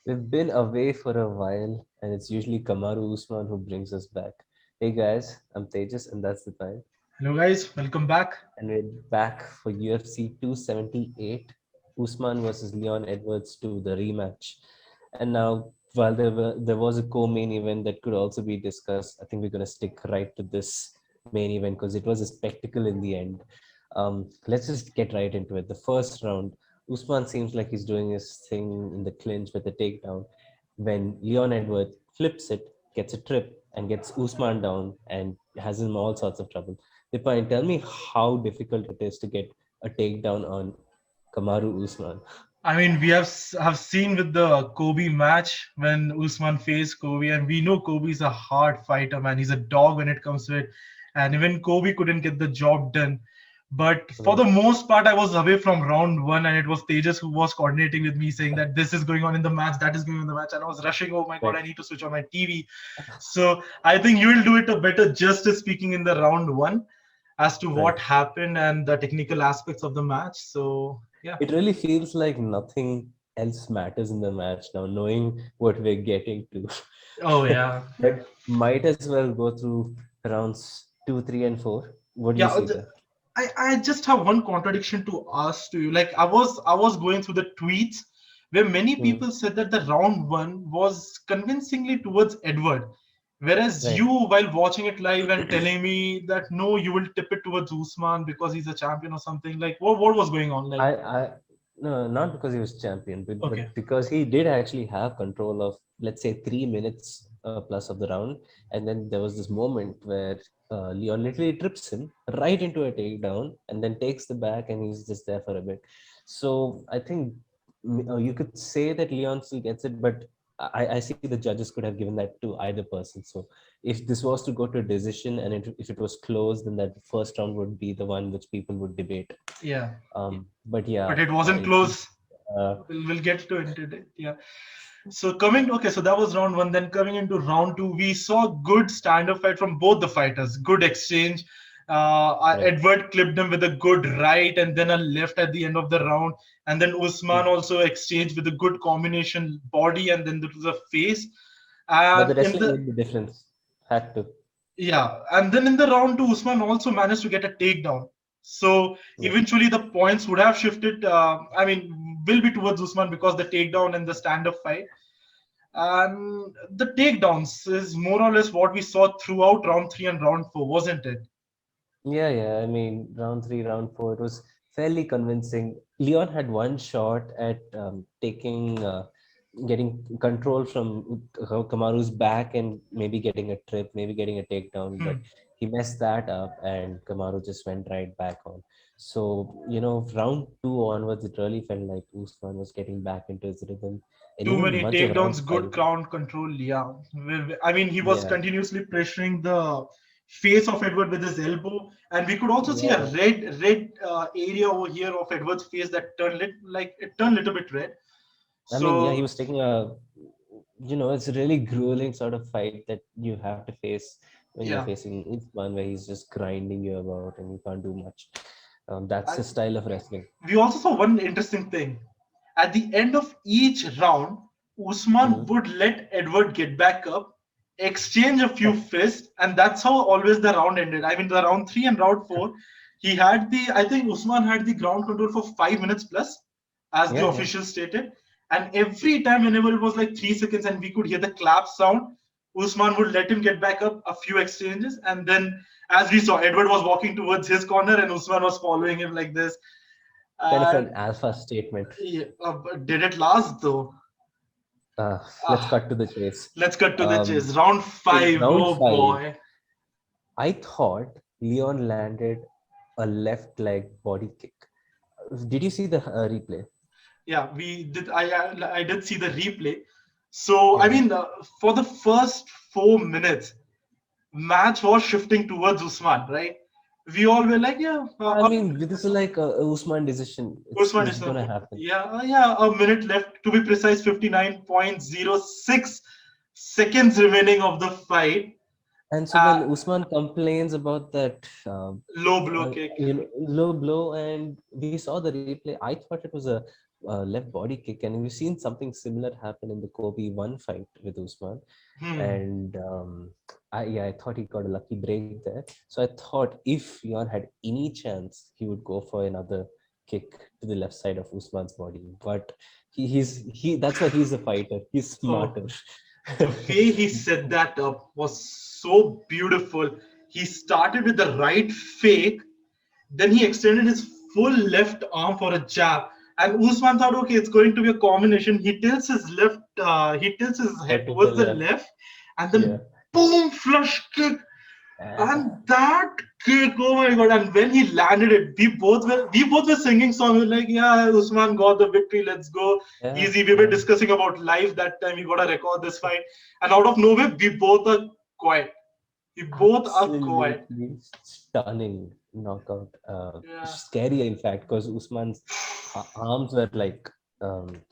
We've been away for a while, and it's usually Kamaru Usman who brings us back. Hey guys, I'm Tejas, and that's the time. Hello guys, welcome back. And we're back for UFC 278, Usman versus Leon Edwards to the rematch. And now, while there was a co-main event that could also be discussed, I think we're going to stick right to this main event because it was a spectacle in the end. Let's just get right into it. The first round, Usman seems like he's doing his thing in the clinch with the takedown. When Leon Edwards flips it, gets a trip, and gets Usman down and has him all sorts of trouble. Dipine, tell me how difficult it is to get a takedown on Kamaru Usman. I mean, we have seen with the Kobe match when Usman faced Kobe, and we know Kobe's a hard fighter, man. He's a dog when it comes to it, and even Kobe couldn't get the job done. But for Mm. the most part, I was away from round one, and it was Tejas who was coordinating with me, saying that this is going on in the match, that is going on in the match, and I was rushing. Oh my god, Right, I need to switch on my TV. So I think you will do it a better justice speaking in the round one as to right. what happened and the technical aspects of the match. So yeah. It really feels like nothing else matters in the match now, knowing what we're getting to. Oh yeah. But might as well go through rounds two, three, and four. What do you Yeah, see there? I just have one contradiction to ask to you. Like I was going through the tweets where many Hmm. people said that the round one was convincingly towards Edward, whereas Right. you, while watching it live and telling me that no, you will tip it towards Usman because he's a champion or something. Like what was going on? Like I no, not because he was champion, okay, but because he did actually have control of, let's say, 3 minutes plus of the round, and then there was this moment where Leon literally trips him right into a takedown, and then takes the back, and he's just there for a bit. So I think you could say that Leon still gets it, but I see the judges could have given that to either person. So if this was to go to a decision, and if it was close, then that first round would be the one which people would debate. yeah, But yeah, but it wasn't I think close. uh, We'll get to it today. Yeah. So coming okay, so that was round one. Then coming into round two, we saw good stand-up fight from both the fighters. Good exchange. right. Edward clipped him with a good right and then a left at the end of the round. And then Usman Mm. also exchanged with a good combination body and then there was a face. But the And in wrestling the made the difference. Had to. yeah, and then in the round two, Usman also managed to get a takedown. So Yeah. eventually the points would have shifted. I mean, will be towards Usman because the takedown and the stand-up fight. And the takedowns is more or less what we saw throughout round three and round four, wasn't it? Yeah, yeah. I mean, round three, round four, it was fairly convincing. Leon had one shot at getting control from Kamaru's back and maybe getting a trip, maybe getting a takedown, but Hmm. he messed that up and Kamaru just went right back on. So, round two onwards, it really felt like Usman was getting back into his rhythm. And Too even many much of round takedowns, good five. ground control. Yeah, I mean he was Yeah. continuously pressuring the face of Edward with his elbow, and we could also see a Yeah. red area over here of Edward's face that turned like it turned a little bit red. I mean, yeah, he So was taking it's a really grueling sort of fight that you have to face when you're yeah, facing Usman, where he's just grinding you about and you can't do much. That's I, his style of wrestling. we also saw one interesting thing. At the end of each round, Usman Mhm. would let Edward get back up, exchange a few fists, and that's how always the round ended. I mean, the round three and round four, I think Usman had the ground control for 5 minutes plus, as the Yeah, yeah. officials stated. And every time, whenever it was like 3 seconds and we could hear the clap sound, Usman would let him get back up, a few exchanges, and then, as we saw, Edward was walking towards his corner and Usman was following him like this. Kind of an And alpha statement. yeah, but did it last though? Let's Ah, cut to the chase. let's cut to the Um, chase. Round in five. round Oh five, boy. I thought Leon landed a left leg body kick. Did you see the replay? Yeah, we did. I did see the replay. So I Yeah. mean, for the first 4 minutes, match was shifting towards Usman, right? We all were like, yeah, I mean, this is like a Usman decision. Usman It's is not. gonna happen. Yeah, yeah. A minute left to be precise. 59.06 seconds remaining of the fight. And so Uh, when Usman complains about that, Low blow kick. low blow, and we saw the replay, I thought it was a left body kick, and we've seen something similar happen in the Kobe one fight with Usman. Hmm. And I thought he got a lucky break there. So I thought if Leon had any chance, he would go for another kick to the left side of Usman's body. But he that's why he's a fighter. He's Oh, smarter. the way he set that up was so beautiful. He started with the right fake, then he extended his full left arm for a jab. And Usman thought, okay, it's going to be a combination. He tilts his Or head to the towards the left. left, and Yeah. then boom, flush kick. Uh, And that kick, oh my god! And when he landed it, we both were singing songs. We were like, yeah, Usman got the victory. Let's go yeah. easy. We were Yeah. discussing about life that time. We gotta record this fight, and out of nowhere, we both are quiet. We both are quiet. Absolutely stunning knockout. Yeah. Scary, in fact, because Usman's arms were like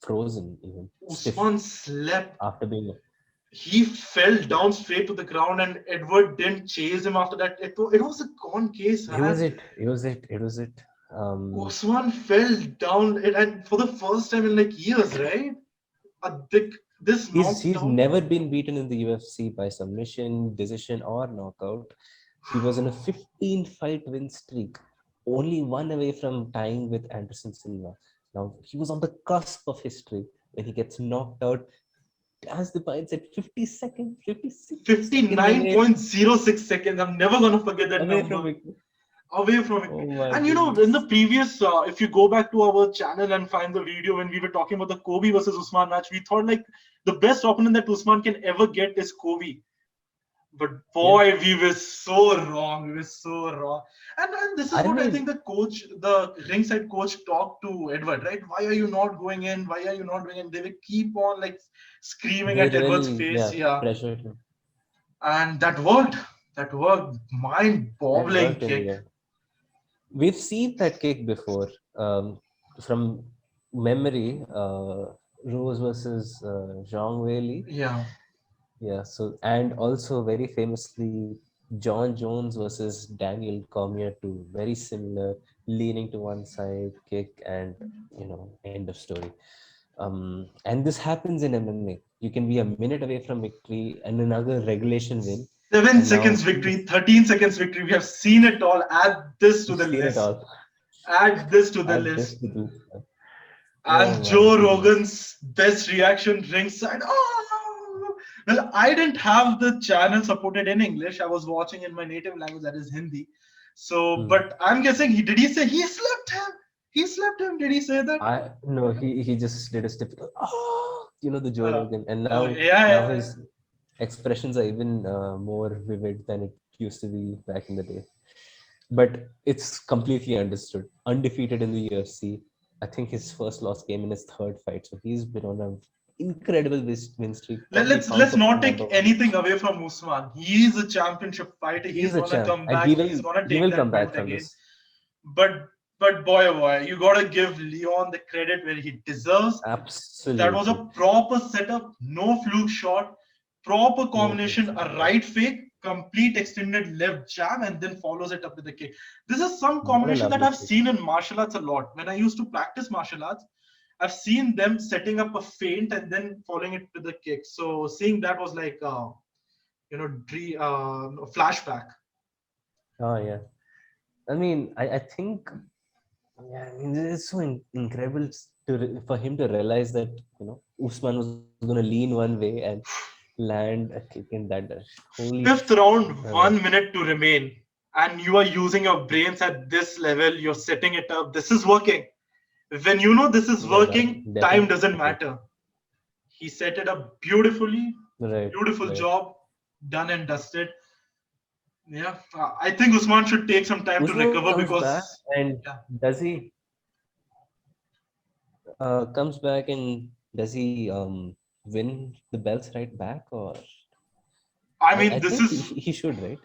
frozen, even stiff Usman slept. after being. He fell down straight to the ground, and Edward didn't chase him after that. It was a gone case, It was man. it. It was it. It was it. Usman fell down, and for the first time in like years, right? This knocked He's down. never been beaten in the UFC by submission, decision, or knockout. He was on a 15 fight win streak, only one away from tying with Anderson Silva. Now he was on the cusp of history when he gets knocked out, as the point said, 56 seconds away 59.06 seconds. I'm never gonna forget that from number. victory. Away from it. Oh my And in the goodness. previous, if you go back to our channel and find the video when we were talking about the Kobe versus Usman match, we thought like the best opponent that Usman can ever get is Kobe. But Yeah. boy, we were so wrong. We were so wrong. And this is I what I think mean, the ringside coach talked to Edward, right? Why are you not going in? Why are you not going in? They will keep on like screaming they at Edward's really, face. yeah, Yeah. pressured him. And that worked. That worked. Mind It boggling worked in kick. the end. We've seen that kick before. From memory, Rose versus Zhang Weili. Yeah. Yeah, so and also very famously, John Jones versus Daniel Cormier too. Very similar, leaning to one side, kick, and end of story. And this happens in MMA. You can be a minute away from victory and another regulation win, 7 seconds and now victory, 13 seconds victory. We have seen it all. Add this to you've the seen it list. all. Add this to the Add this list. to this. Oh And my Joe goodness. Rogan's best reaction ringside. Oh, well, I didn't have the channel supported in English. I was watching in my native language, that is Hindi. So, Hmm. but I'm guessing did he say he slapped him? He slapped him. Did he say that? I no, he just did a typical the Joe Uh, Rogan, and oh, now yeah, his expressions are even more vivid than it used to be back in the day. But it's completely understood. Undefeated in the UFC. I think his first loss came in his third fight, so he's been on an incredible win streak. Probably pound Let's for not pound take number one. anything away from Usman. He is a championship fighter. He's He's a gonna champ, come and back. He's gonna he take will that come belt back from again. this. But boy, oh boy, you gotta give Leon the credit where he deserves. That was Absolutely, a proper setup, no fluke shot, proper no combination, friction. a Yeah, right fake, complete extended left jab, and then follows it up with a kick. This is some what a combination that lovely I've kick. seen in martial arts a lot. When I used to practice martial arts, I've seen them setting up a feint and then following it with a kick. So seeing that was like, flashback. Oh yeah. I mean, I think, yeah, I mean, it's so incredible for him to realize that Usman was going to lean one way and land a kick in that direction. Holy Fifth shit! round, 1 minute to remain, and you are using your brains at this level. You're setting it up. This is working. When you know this is Yeah, working, time doesn't definitely. matter. He set it up beautifully. Right, Beautiful right. job. Done and dusted. Yeah, I think Usman should take some time to Usman recover comes back, because, and yeah, does he comes back and does he win the belts right back, or I I mean, this think is he should, right?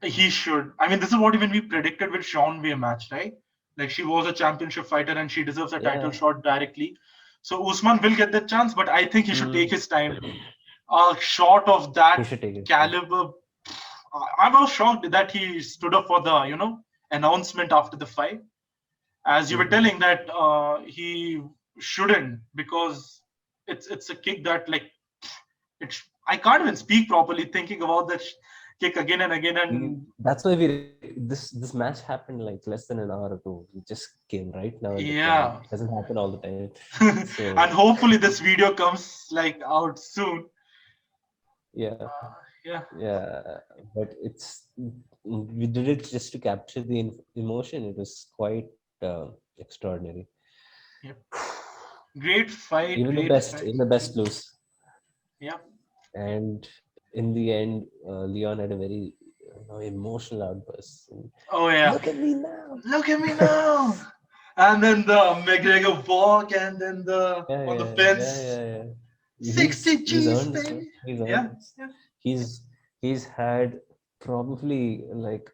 he should. I mean, this is what even we predicted with Sean Way match, right? Like she was a championship fighter and she deserves a title Yeah. shot directly. So Usman will get that chance, but I think he should take Mm. his time. A shot of He that should take it. caliber, I was shocked that he stood up for the announcement after the fight. As you were Mm-hmm. telling that he shouldn't, because it's a kick that, like, I can't even speak properly thinking about that kick again and again. And That's why this match happened like less than an hour ago. We just came right now and recorded. yeah, It doesn't happen all the time. and So hopefully this video comes like out soon. yeah, Yeah. yeah, but we did it just to capture the emotion. It was quite extraordinary. Yep. Great fight, Even the great best, fight. even the best lose. Yeah. And in the end, Leon had a very emotional outburst. Oh yeah. Look at me now. Look at me now. And then the McGregor walk, and then the Yeah, on the yeah, yeah, fence. yeah, yeah. 60 He's G's, earned this, man. baby. He's earned Yeah. this. Yeah. He's he's had probably, like,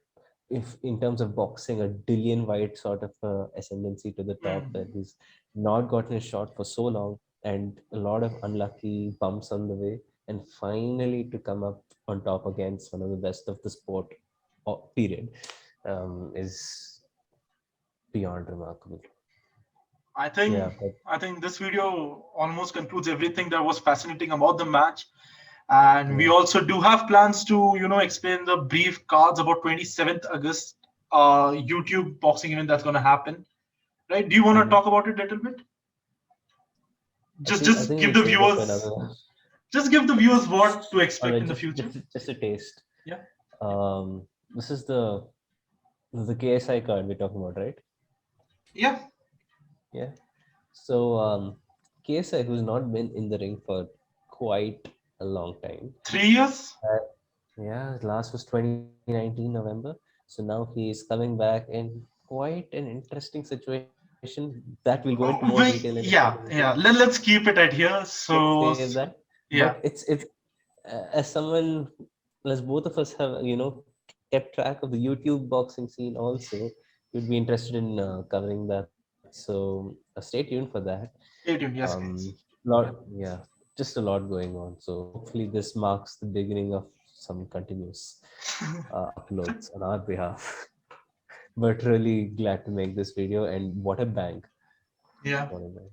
if in terms of boxing, a Dillian White sort of ascendancy to the top, Mm. that he's not gotten a shot for so long, and a lot of unlucky bumps on the way, and finally to come up on top against one of the best of the sport, period, is beyond remarkable. I think Yeah, but I think this video almost concludes everything that was fascinating about the match. And we yeah. also do have plans to, explain the brief cards about 27th August YouTube boxing event that's going to happen. Right? Do you want to Mhm. talk about it a little bit? Just I just think give we'll the save it for another viewers one. just give the viewers what to All expect right, in the future. just a taste. Yeah. This is the KSI card we're talking about, right? Yeah. Yeah. So KSI, who's not been in the ring for quite a long time. 3 years. Uh, yeah, his last was 2019 November. So now he's coming back in quite an interesting situation that we'll go into more Oh, detail in a second as yeah, well. yeah. Let's keep it at here. Let's So, save that. yeah. But it's as someone, as both of us have kept track of the YouTube boxing scene also, we'd be interested in covering that. So stay tuned for that. Stay tuned. Yes, guys. Yeah, just a lot going on. So hopefully this marks the beginning of some continuous uploads on our behalf. But really glad to make this video, and what a bank! Yeah. What a bank!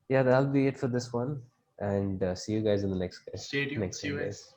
Yeah, that'll be it for this one, and see you guys in the Stay tuned. next See one, you guys. guys.